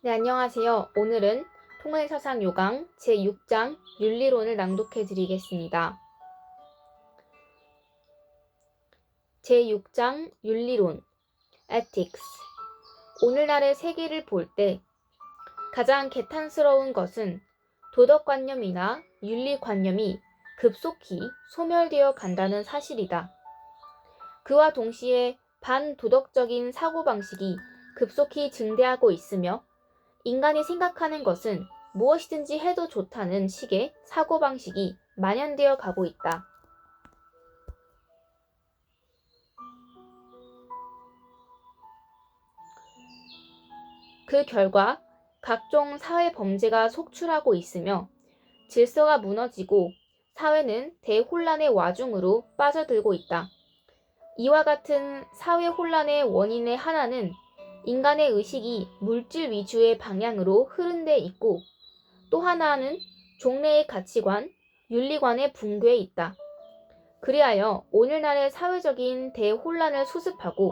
네, 안녕하세요. 오늘은 통일서상 요강 제6장 윤리론을 낭독해 드리겠습니다. 제6장 윤리론 Ethics. 오늘날의 세계를 볼 때 가장 개탄스러운 것은 도덕관념이나 윤리관념이 급속히 소멸되어 간다는 사실이다. 그와 동시에 반도덕적인 사고방식이 급속히 증대하고 있으며 인간이 생각하는 것은 무엇이든지 해도 좋다는 식의 사고방식이 만연되어 가고 있다. 그 결과 각종 사회 범죄가 속출하고 있으며 질서가 무너지고 사회는 대혼란의 와중으로 빠져들고 있다. 이와 같은 사회 혼란의 원인의 하나는 인간의 의식이 물질 위주의 방향으로 흐른 데 있고 또 하나는 종래의 가치관, 윤리관의 붕괴에 있다. 그리하여 오늘날의 사회적인 대혼란을 수습하고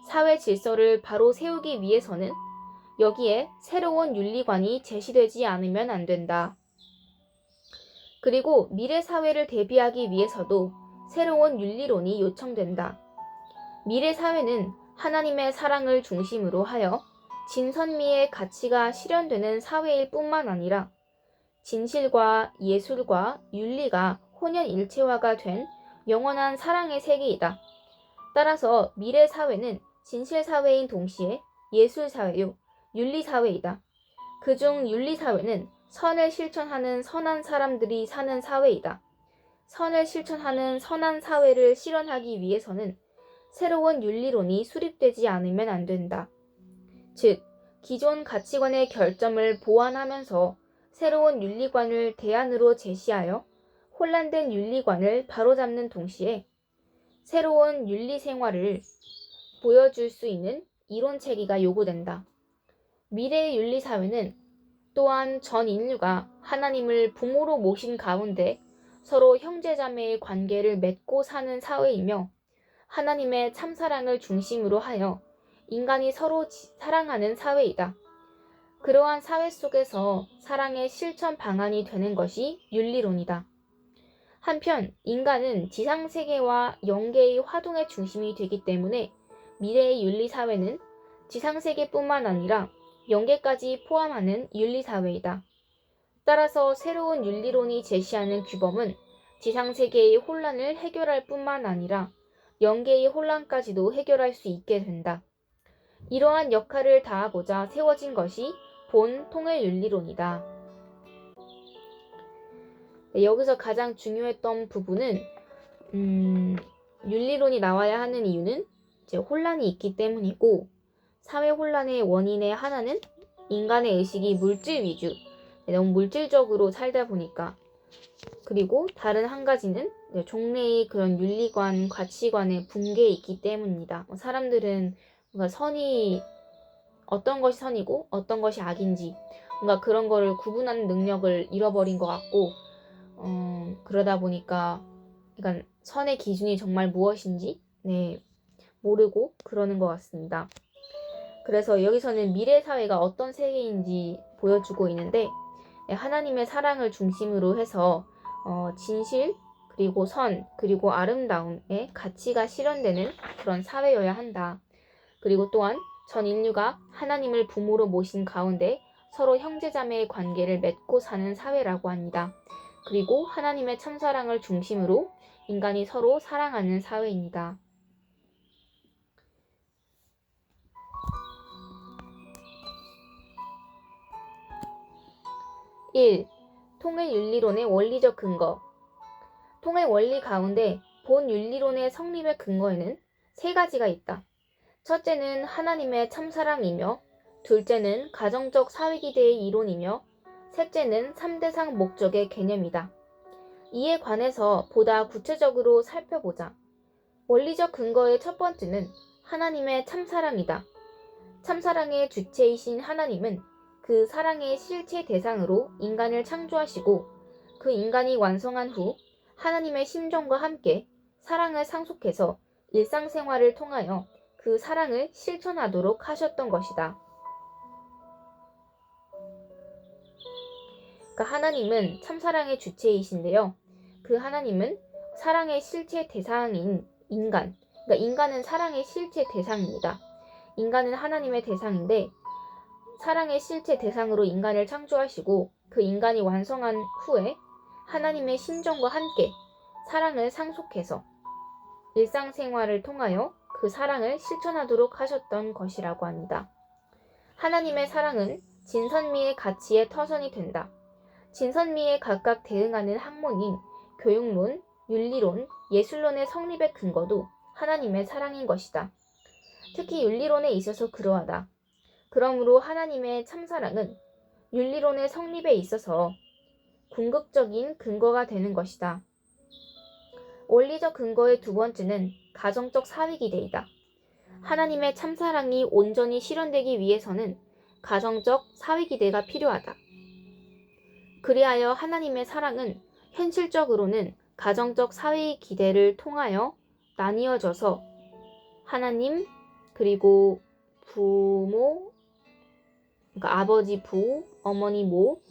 사회 질서를 바로 세우기 위해서는 여기에 새로운 윤리관이 제시되지 않으면 안 된다. 그리고 미래 사회를 대비하기 위해서도 새로운 윤리론이 요청된다. 미래 사회는 하나님의 사랑을 중심으로 하여 진선미의 가치가 실현되는 사회일 뿐만 아니라 진실과 예술과 윤리가 혼연일체화가 된 영원한 사랑의 세계이다. 따라서 미래 사회는 진실 사회인 동시에 예술 사회요, 윤리 사회이다. 그중 윤리 사회는 선을 실천하는 선한 사람들이 사는 사회이다. 선을 실천하는 선한 사회를 실현하기 위해서는 새로운 윤리론이 수립되지 않으면 안 된다. 즉, 기존 가치관의 결점을 보완하면서 새로운 윤리관을 대안으로 제시하여 혼란된 윤리관을 바로잡는 동시에 새로운 윤리 생활을 보여줄 수 있는 이론 체계가 요구된다. 미래의 윤리 사회는 또한 전 인류가 하나님을 부모로 모신 가운데 서로 형제자매의 관계를 맺고 사는 사회이며 하나님의 참사랑을 중심으로 하여 인간이 서로 사랑하는 사회이다. 그러한 사회 속에서 사랑의 실천 방안이 되는 것이 윤리론이다. 한편 인간은 지상세계와 영계의 화동의 중심이 되기 때문에 미래의 윤리사회는 지상세계뿐만 아니라 영계까지 포함하는 윤리사회이다. 따라서 새로운 윤리론이 제시하는 규범은 지상세계의 혼란을 해결할 뿐만 아니라 영계의 혼란까지도 해결할 수 있게 된다. 이러한 역할을 다하고자 세워진 것이 본 통일윤리론이다. 네, 여기서 가장 중요했던 부분은 윤리론이 나와야 하는 이유는 이제 혼란이 있기 때문이고 사회 혼란의 원인의 하나는 인간의 의식이 물질 위주, 너무 물질적으로 살다 보니까 그리고 다른 한 가지는 종래의 그런 윤리관, 가치관의 붕괴에 있기 때문이다. 사람들은 뭔가 선이 어떤 것이 선이고 어떤 것이 악인지 뭔가 그런 거를 구분하는 능력을 잃어버린 것 같고 그러다 보니까 그러니까 선의 기준이 정말 무엇인지 모르고 그러는 것 같습니다. 그래서 여기서는 미래 사회가 어떤 세계인지 보여주고 있는데 하나님의 사랑을 중심으로 해서 진실 그리고 선 그리고 아름다움의 가치가 실현되는 그런 사회여야 한다. 그리고 또한 전 인류가 하나님을 부모로 모신 가운데 서로 형제자매의 관계를 맺고 사는 사회라고 합니다. 그리고 하나님의 참사랑을 중심으로 인간이 서로 사랑하는 사회입니다. 1. 통일윤리론의 원리적 근거. 통일 원리 가운데 본 윤리론의 성립의 근거에는 세 가지가 있다. 첫째는 하나님의 참사랑이며 둘째는 가정적 사회기대의 이론이며 셋째는 3대상 목적의 개념이다. 이에 관해서 보다 구체적으로 살펴보자. 원리적 근거의 첫 번째는 하나님의 참사랑이다. 참사랑의 주체이신 하나님은 그 사랑의 실체 대상으로 인간을 창조하시고 그 인간이 완성한 후 하나님의 심정과 함께 사랑을 상속해서 일상생활을 통하여 그 사랑을 실천하도록 하셨던 것이다. 그러니까 하나님은 참사랑의 주체이신데요. 그 하나님은 사랑의 실체 대상인 인간, 그러니까 인간은 사랑의 실체 대상입니다. 인간은 하나님의 대상인데 사랑의 실체 대상으로 인간을 창조하시고 그 인간이 완성한 후에 하나님의 신정과 함께 사랑을 상속해서 일상생활을 통하여 그 사랑을 실천하도록 하셨던 것이라고 합니다. 하나님의 사랑은 진선미의 가치의 터전이 된다. 진선미에 각각 대응하는 학문인 교육론, 윤리론, 예술론의 성립의 근거도 하나님의 사랑인 것이다. 특히 윤리론에 있어서 그러하다. 그러므로 하나님의 참사랑은 윤리론의 성립에 있어서 궁극적인 근거가 되는 것이다. 원리적 근거의 두 번째는 가정적 사위기대이다. 하나님의 참사랑이 온전히 실현되기 위해서는 가정적 사위기대가 필요하다. 그리하여 하나님의 사랑은 현실적으로는 가정적 사위기대를 통하여 나뉘어져서 하나님 그리고 부모, 그러니까 아버지 부, 어머니 모,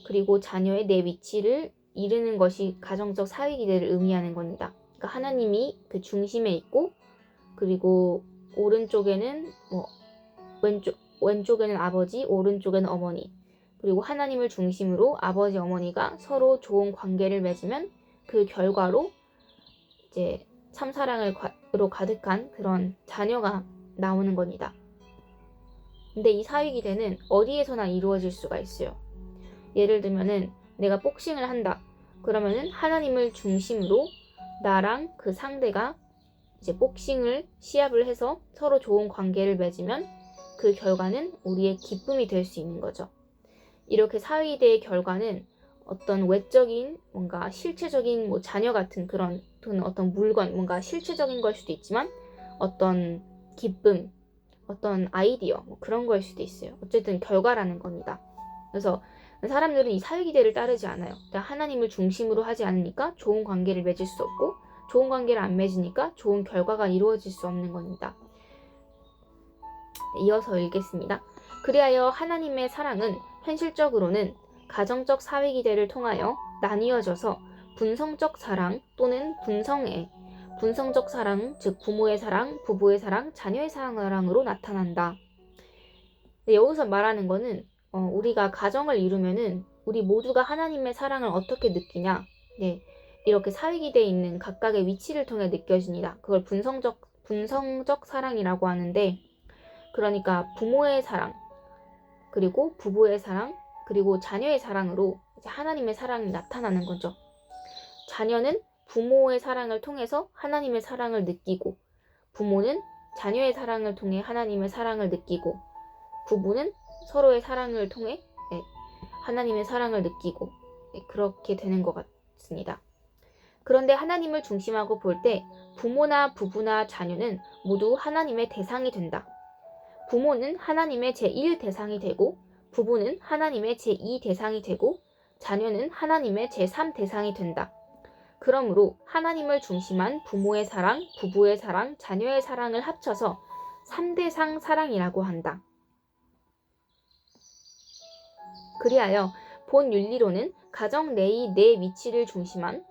그리고 자녀의 내 위치를 이루는 것이 가정적 사위기대를 의미하는 겁니다. 그러니까 하나님이 그 중심에 있고 그리고 오른쪽에는 왼쪽에는 아버지, 오른쪽에는 어머니, 그리고 하나님을 중심으로 아버지, 어머니가 서로 좋은 관계를 맺으면 그 결과로 이제 참사랑으로 가득한 그런 자녀가 나오는 겁니다. 근데 이 사위기대는 어디에서나 이루어질 수가 있어요. 예를 들면은 내가 복싱을 한다. 그러면은 하나님을 중심으로 나랑 그 상대가 이제 복싱을 시합을 해서 서로 좋은 관계를 맺으면 그 결과는 우리의 기쁨이 될 수 있는 거죠. 이렇게 사위대의 결과는 어떤 외적인 뭔가 실체적인 자녀 같은 그런 또는 어떤 물건 뭔가 실체적인 걸 수도 있지만 어떤 기쁨, 어떤 아이디어 그런 거일 수도 있어요. 어쨌든 결과라는 겁니다. 그래서 사람들은 이 사위기대를 따르지 않아요. 그러니까 하나님을 중심으로 하지 않으니까 좋은 관계를 맺을 수 없고 좋은 관계를 안 맺으니까 좋은 결과가 이루어질 수 없는 겁니다. 이어서 읽겠습니다. 그리하여 하나님의 사랑은 현실적으로는 가정적 사위기대를 통하여 나뉘어져서 분성적 사랑 또는 분성애, 분성적 사랑, 즉 부모의 사랑, 부부의 사랑, 자녀의 사랑으로 나타난다. 여기서 말하는 거는 우리가 가정을 이루면은 우리 모두가 하나님의 사랑을 어떻게 느끼냐? 네, 이렇게 사위기대에 있는 각각의 위치를 통해 느껴집니다. 그걸 분성적 사랑이라고 하는데, 그러니까 부모의 사랑, 그리고 부부의 사랑, 그리고 자녀의 사랑으로 이제 하나님의 사랑이 나타나는 거죠. 자녀는 부모의 사랑을 통해서 하나님의 사랑을 느끼고, 부모는 자녀의 사랑을 통해 하나님의 사랑을 느끼고, 부부는 서로의 사랑을 통해 하나님의 사랑을 느끼고 그렇게 되는 것 같습니다. 그런데 하나님을 중심하고 볼 때 부모나 부부나 자녀는 모두 하나님의 대상이 된다. 부모는 하나님의 제1 대상이 되고 부부는 하나님의 제2 대상이 되고 자녀는 하나님의 제3 대상이 된다. 그러므로 하나님을 중심한 부모의 사랑, 부부의 사랑, 자녀의 사랑을 합쳐서 3대상 사랑이라고 한다. 그리하여 본 윤리론은 가정 내의 내 위치를 중심한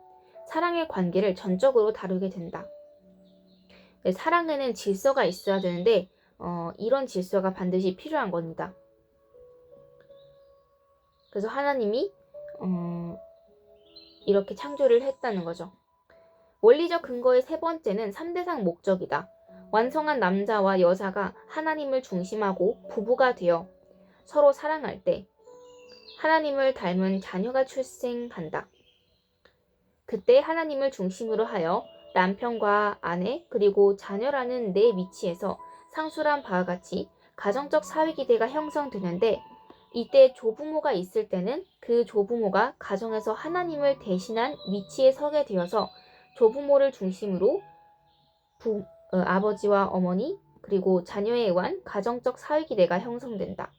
사랑의 관계를 전적으로 다루게 된다. 사랑에는 질서가 있어야 되는데 이런 질서가 반드시 필요한 겁니다. 그래서 하나님이 이렇게 창조를 했다는 거죠. 원리적 근거의 세 번째는 3대상 목적이다. 완성한 남자와 여자가 하나님을 중심하고 부부가 되어 서로 사랑할 때 하나님을 닮은 자녀가 출생한다. 그때 하나님을 중심으로 하여 남편과 아내 그리고 자녀라는 내 위치에서 상술한 바와 같이 가정적 사위기대가 형성되는데 이때 조부모가 있을 때는 그 조부모가 가정에서 하나님을 대신한 위치에 서게 되어서 조부모를 중심으로 아버지와 어머니 그리고 자녀에 의한 가정적 사위기대가 형성된다.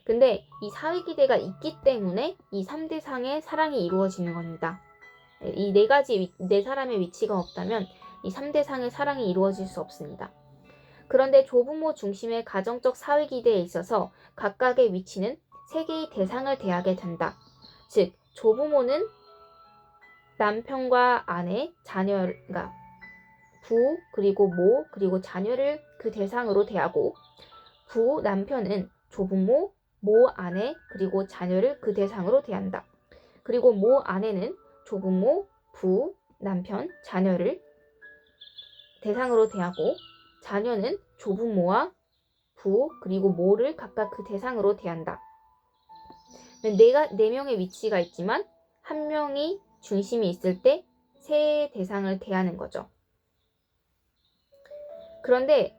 근데 이 사위기대가 있기 때문에 이 3대상의 사랑이 이루어지는 겁니다. 이 네 사람의 위치가 없다면 이 3대상의 사랑이 이루어질 수 없습니다. 그런데 조부모 중심의 가정적 사위기대에 있어서 각각의 위치는 세 개의 대상을 대하게 된다. 즉 조부모는 남편과 아내, 자녀가 부 그리고 모 그리고 자녀를 그 대상으로 대하고 부 남편은 조부모, 모 아내 그리고 자녀를 그 대상으로 대한다. 그리고 모 아내는 조부모, 부, 남편, 자녀를 대상으로 대하고 자녀는 조부모와 부 그리고 모를 각각 그 대상으로 대한다. 네 명의 위치가 있지만 한 명이 중심이 있을 때 세 대상을 대하는 거죠. 그런데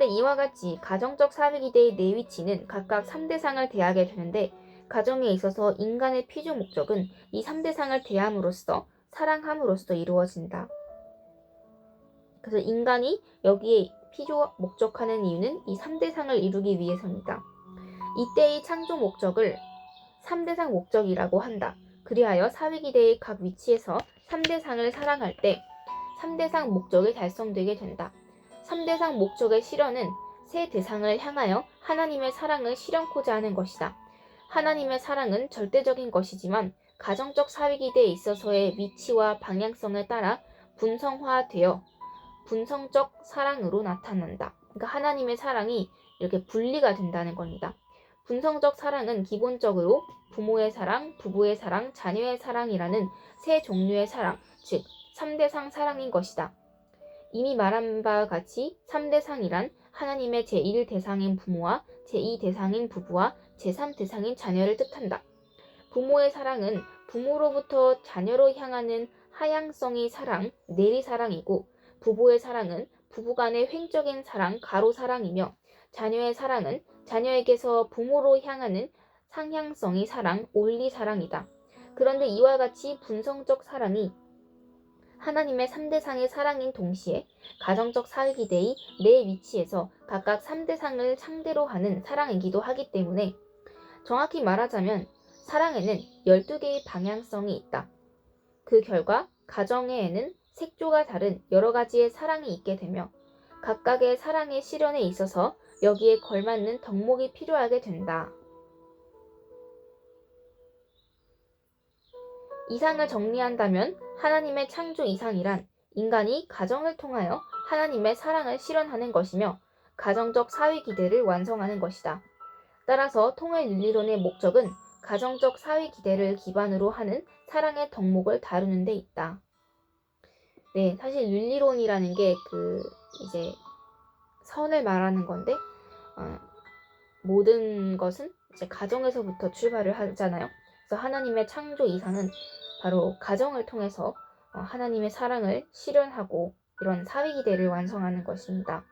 이와 같이 가정적 사회기대의 네 위치는 각각 3대상을 대하게 되는데 가정에 있어서 인간의 피조 목적은 이 3대상을 대함으로써 사랑함으로써 이루어진다. 그래서 인간이 여기에 피조 목적하는 이유는 이 3대상을 이루기 위해서입니다. 이때의 창조 목적을 3대상 목적이라고 한다. 그리하여 사회기대의 각 위치에서 3대상을 사랑할 때 3대상 목적이 달성되게 된다. 3대상 목적의 실현은 세 대상을 향하여 하나님의 사랑을 실현코자 하는 것이다. 하나님의 사랑은 절대적인 것이지만 가정적 사회기대에 있어서의 위치와 방향성에 따라 분성화되어 분성적 사랑으로 나타난다. 그러니까 하나님의 사랑이 이렇게 분리가 된다는 겁니다. 분성적 사랑은 기본적으로 부모의 사랑, 부부의 사랑, 자녀의 사랑이라는 세 종류의 사랑, 즉 3대상 사랑인 것이다. 이미 말한 바와 같이 3대상이란 하나님의 제1대상인 부모와 제2대상인 부부와 제3대상인 자녀를 뜻한다. 부모의 사랑은 부모로부터 자녀로 향하는 하향성의 사랑, 내리사랑이고 부부의 사랑은 부부간의 횡적인 사랑, 가로사랑이며 자녀의 사랑은 자녀에게서 부모로 향하는 상향성의 사랑, 올리사랑이다. 그런데 이와 같이 분성적 사랑이 하나님의 3대상의 사랑인 동시에 가정적 사회기대의 내 위치에서 각각 3대상을 상대로 하는 사랑이기도 하기 때문에 정확히 말하자면 사랑에는 12개의 방향성이 있다. 그 결과 가정에는 색조가 다른 여러 가지의 사랑이 있게 되며 각각의 사랑의 실현에 있어서 여기에 걸맞는 덕목이 필요하게 된다. 이상을 정리한다면 하나님의 창조 이상이란 인간이 가정을 통하여 하나님의 사랑을 실현하는 것이며 가정적 사회기대를 완성하는 것이다. 따라서 통일윤리론의 목적은 가정적 사회기대를 기반으로 하는 사랑의 덕목을 다루는 데 있다. 네, 사실 윤리론이라는 게 이제 선을 말하는 건데 모든 것은 이제 가정에서부터 출발을 하잖아요. 그래서 하나님의 창조 이상은 바로 가정을 통해서 하나님의 사랑을 실현하고 이런 사회기대를 완성하는 것입니다.